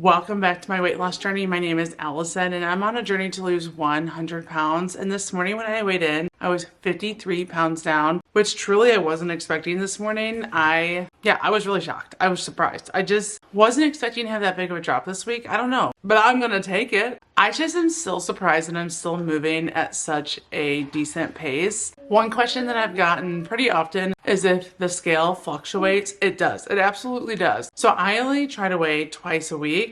Welcome back to my weight loss journey. My name is Allison and I'm on a journey to lose 100 pounds. And this morning when I weighed in, I was 53 pounds down, which truly I wasn't expecting this morning. I was really shocked. I was surprised. I just wasn't expecting to have that big of a drop this week. I don't know, but I'm going to take it. I just am still surprised and I'm still moving at such a decent pace. One question that I've gotten pretty often is if the scale fluctuates. It does. It absolutely does. So I only try to weigh twice a week.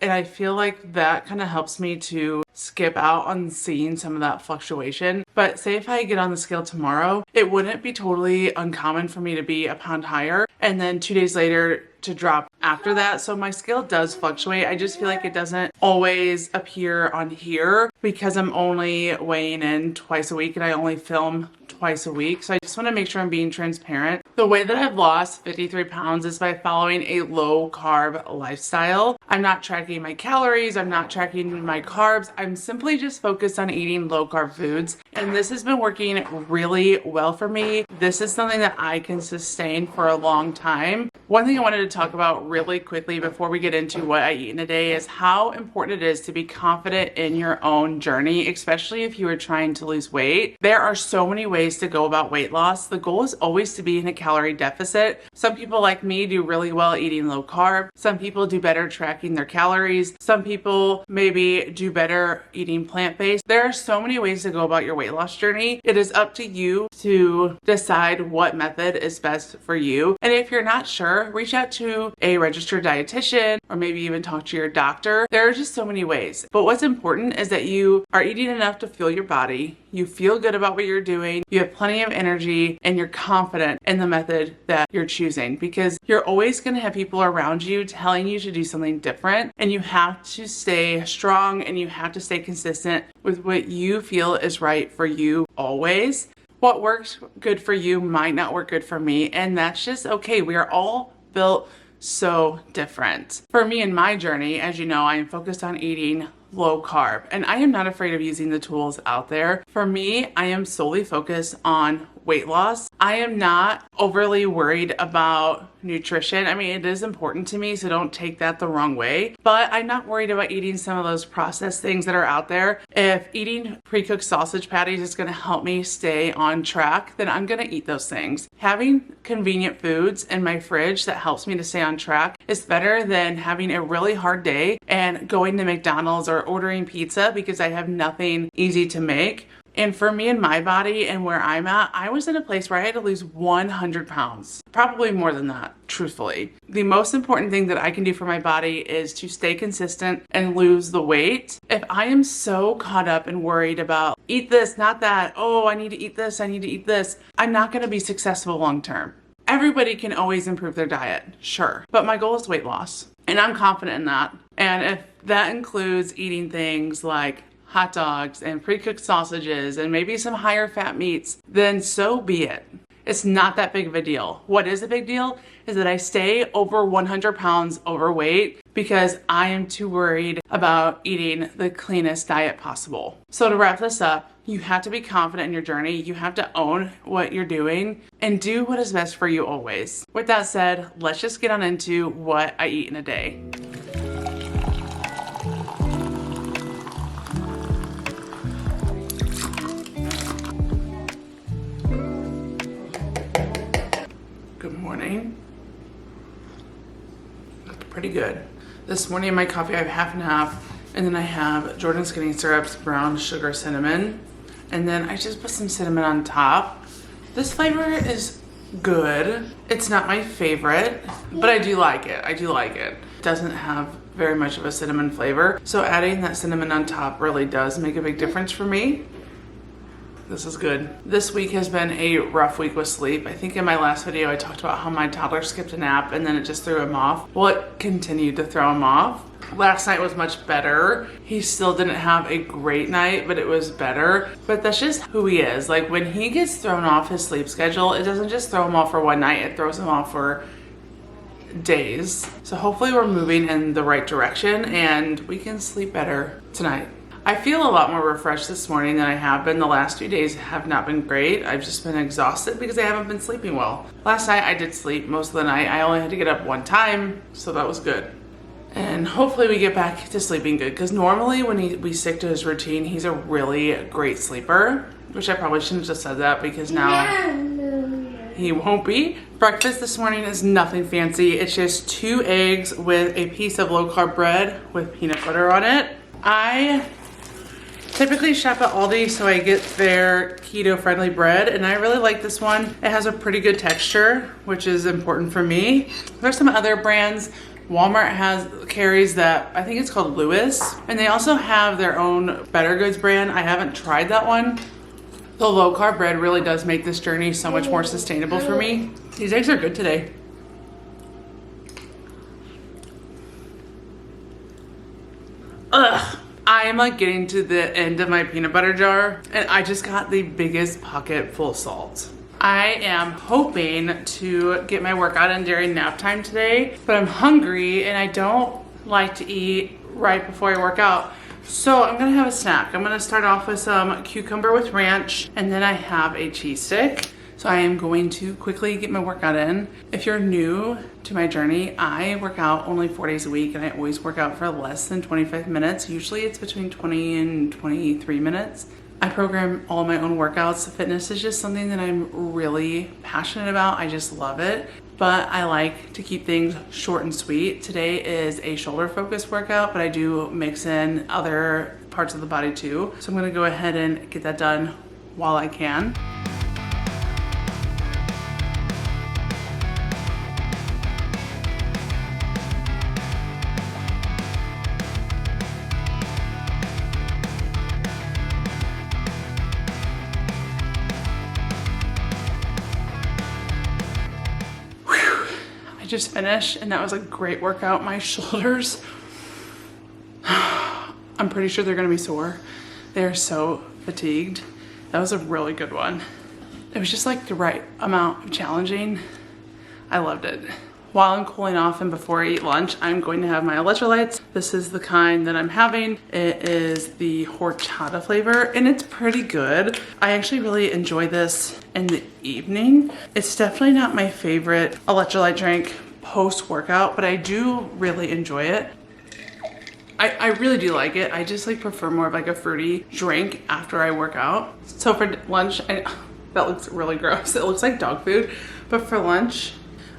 And I feel like that kind of helps me to skip out on seeing some of that fluctuation. But say if I get on the scale tomorrow, it wouldn't be totally uncommon for me to be a pound higher and then 2 days later to drop after that. So my scale does fluctuate. I just feel like it doesn't always appear on here because I'm only weighing in twice a week and I only film twice a week. So I just want to make sure I'm being transparent. The way that I've lost 53 pounds is by following a low carb lifestyle. I'm not tracking my calories. I'm not tracking my carbs. I'm simply just focused on eating low carb foods. And this has been working really well for me. This is something that I can sustain for a long time. One thing I wanted to talk about really quickly before we get into what I eat in a day is how important it is to be confident in your own journey, especially if you are trying to lose weight. There are so many ways to go about weight loss. The goal is always to be in a calorie deficit. Some people like me do really well eating low carb. Some people do better tracking their calories. Some people maybe do better eating plant-based. There are so many ways to go about your weight loss journey. It is up to you to decide what method is best for you. And if you're not sure, reach out to a registered dietitian or maybe even talk to your doctor. There are just so many ways. But what's important is that you are eating enough to fuel your body. You feel good about what you're doing. You have plenty of energy and you're confident in the method that you're choosing because you're always going to have people around you telling you to do something different, and you have to stay strong and you have to stay consistent with what you feel is right for you always. What works good for you might not work good for me, and that's just okay. We are all built so different. For me in my journey, as you know, I am focused on eating low carb, and I am not afraid of using the tools out there. For me, I am solely focused on weight loss. I am not overly worried about nutrition. I mean, it is important to me, so don't take that the wrong way, but I'm not worried about eating some of those processed things that are out there. If eating pre-cooked sausage patties is going to help me stay on track, then I'm going to eat those things. Having convenient foods in my fridge that helps me to stay on track is better than having a really hard day and going to McDonald's or ordering pizza because I have nothing easy to make. And for me and my body and where I'm at, I was in a place where I had to lose 100 pounds, probably more than that, truthfully. The most important thing that I can do for my body is to stay consistent and lose the weight. If I am so caught up and worried about eat this, not that, oh, I need to eat this, I need to eat this, I'm not going to be successful long term. Everybody can always improve their diet, sure, but my goal is weight loss, and I'm confident in that. And if that includes eating things like hot dogs and pre-cooked sausages and maybe some higher fat meats, then so be it. It's not that big of a deal. What is a big deal is that I stay over 100 pounds overweight because I am too worried about eating the cleanest diet possible. So to wrap this up, you have to be confident in your journey. You have to own what you're doing and do what is best for you always. With that said, let's just get on into what I eat in a day. Good morning. That's pretty good. This morning in my coffee I have half and half, and then I have Jordan Skinny Syrups, brown sugar cinnamon, and then I just put some cinnamon on top. This flavor is good. It's not my favorite, but I do like it. I do like it. It doesn't have very much of a cinnamon flavor, so adding that cinnamon on top really does make a big difference for me. This is good. This week has been a rough week with sleep. I think in my last video I talked about how my toddler skipped a nap and then it just threw him off. Well, it continued to throw him off. Last night was much better. He still didn't have a great night, but it was better. But that's just who he is. Like when he gets thrown off his sleep schedule, it doesn't just throw him off for one night, it throws him off for days. So hopefully we're moving in the right direction and we can sleep better tonight. I feel a lot more refreshed this morning than I have been. The last 2 days have not been great. I've just been exhausted because I haven't been sleeping well. Last night I did sleep most of the night. I only had to get up one time, so that was good. And hopefully we get back to sleeping good, because normally when we stick to his routine, he's a really great sleeper, which I probably shouldn't have just said that because now he won't be. Breakfast this morning is nothing fancy. It's just 2 eggs with a piece of low-carb bread with peanut butter on it. I typically shop at Aldi, so I get their keto-friendly bread, and I really like this one. It has a pretty good texture, which is important for me. There's some other brands. Walmart carries that, I think it's called Lewis, and they also have their own Better Goods brand. I haven't tried that one. The low-carb bread really does make this journey so much more sustainable for me. These eggs are good today. Ugh. I am like getting to the end of my peanut butter jar, and I just got the biggest pocket full of salt. I am hoping to get my workout in during nap time today, but I'm hungry and I don't like to eat right before I work out. So I'm gonna have a snack. I'm gonna start off with some cucumber with ranch, and then I have a cheese stick. So I am going to quickly get my workout in. If you're new to my journey, I work out only 4 days a week, and I always work out for less than 25 minutes. Usually it's between 20 and 23 minutes. I program all my own workouts. Fitness is just something that I'm really passionate about. I just love it. But I like to keep things short and sweet. Today is a shoulder focused workout, but I do mix in other parts of the body too. So I'm gonna go ahead and get that done while I can. Just finished, and that was a great workout. My shoulders, I'm pretty sure they're gonna be sore. They're so fatigued. That was a really good one. It was just like the right amount of challenging. I loved it. While I'm cooling off and before I eat lunch, I'm going to have my electrolytes. This is the kind that I'm having. It is the horchata flavor, and it's pretty good. I actually really enjoy this in the evening. It's definitely not my favorite electrolyte drink post-workout, but I do really enjoy it. I really do like it. I just like prefer more of like a fruity drink after I work out. So for lunch, that looks really gross. It looks like dog food, but for lunch,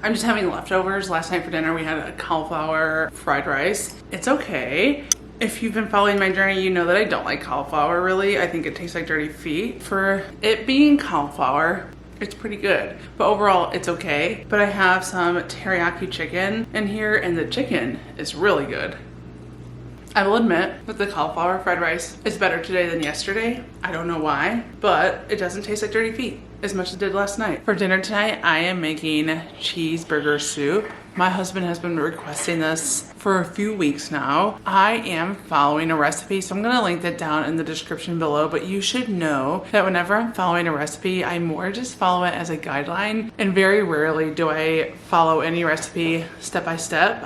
I'm just having leftovers. Last night for dinner, we had a cauliflower fried rice. It's okay. If you've been following my journey, you know that I don't like cauliflower really. I think it tastes like dirty feet. For it being cauliflower, it's pretty good. But overall, it's okay. But I have some teriyaki chicken in here, and the chicken is really good. I will admit that the cauliflower fried rice is better today than yesterday. I don't know why, but it doesn't taste like dirty feet as much as it did last night. For dinner tonight, I am making cheeseburger soup. My husband has been requesting this for a few weeks now. I am following a recipe, so I'm gonna link that down in the description below, but you should know that whenever I'm following a recipe, I more just follow it as a guideline, and very rarely do I follow any recipe step by step.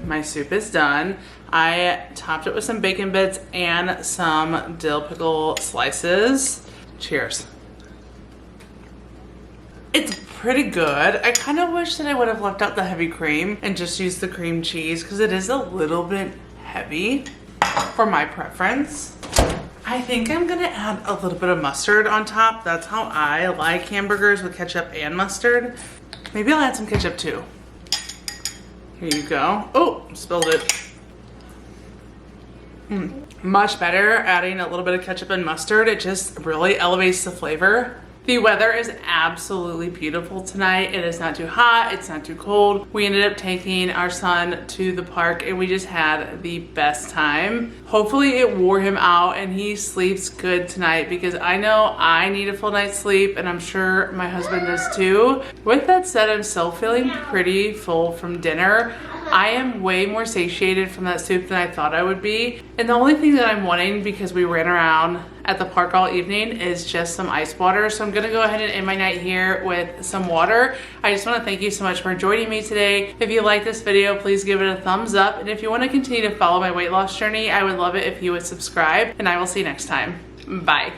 My soup is done. I topped it with some bacon bits and some dill pickle slices. Cheers. It's pretty good. I kind of wish that I would have left out the heavy cream and just used the cream cheese, because it is a little bit heavy for my preference. I think I'm gonna add a little bit of mustard on top. That's how I like hamburgers, with ketchup and mustard. Maybe I'll add some ketchup too. Here you go. Oh, spilled it. Much better adding a little bit of ketchup and mustard. It just really elevates the flavor. The weather is absolutely beautiful tonight. It is not too hot, it's not too cold. We ended up taking our son to the park, and we just had the best time. Hopefully it wore him out and he sleeps good tonight, because I know I need a full night's sleep, and I'm sure my husband does too. With that said, I'm still feeling pretty full from dinner. I am way more satiated from that soup than I thought I would be. And the only thing that I'm wanting, because we ran around at the park all evening, is just some ice water. So I'm gonna go ahead and end my night here with some water. I just wanna thank you so much for joining me today. If you like this video, please give it a thumbs up. And if you wanna continue to follow my weight loss journey, I would love it if you would subscribe, and I will see you next time. Bye.